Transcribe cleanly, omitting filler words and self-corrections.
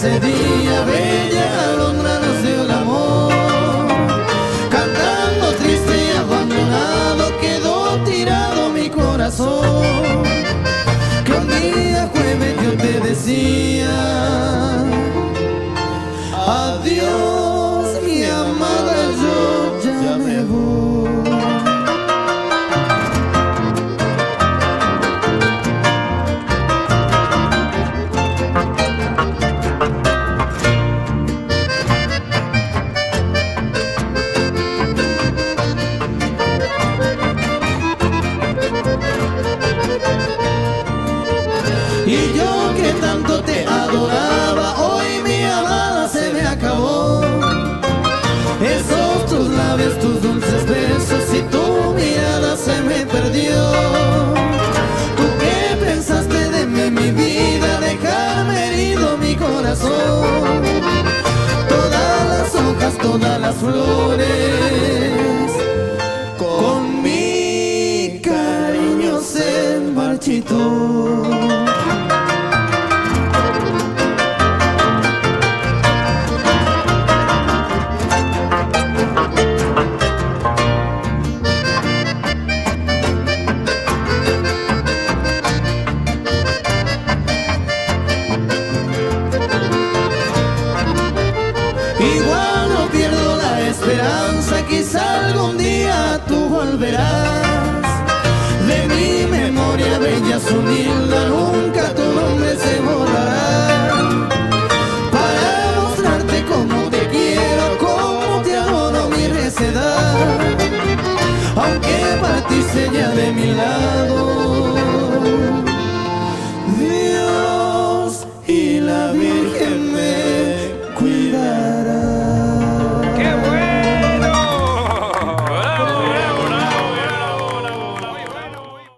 ese día, bella alondra nació el amor. Cantando triste y abandonado quedó tirado mi corazón. Que un día jueves yo te decía adiós, mi amada, yo ya me voy. Y yo que tanto te adoraba, hoy mi amada se me acabó. Esos tus labios, tus dulces besos y tu mirada se me perdió. ¿Tú qué pensaste de mí, mi vida? Dejarme herido mi corazón. Todas las hojas, todas las flores, con mi cariño se marchitó. Igual no pierdo la esperanza, quizá algún día tú volverás. De mi memoria bella Zunilda, nunca tu nombre se borrará. Para mostrarte cómo te quiero, cómo te adoro, mi necedad. Aunque partiste ya de mi lado, Dios y la Virgen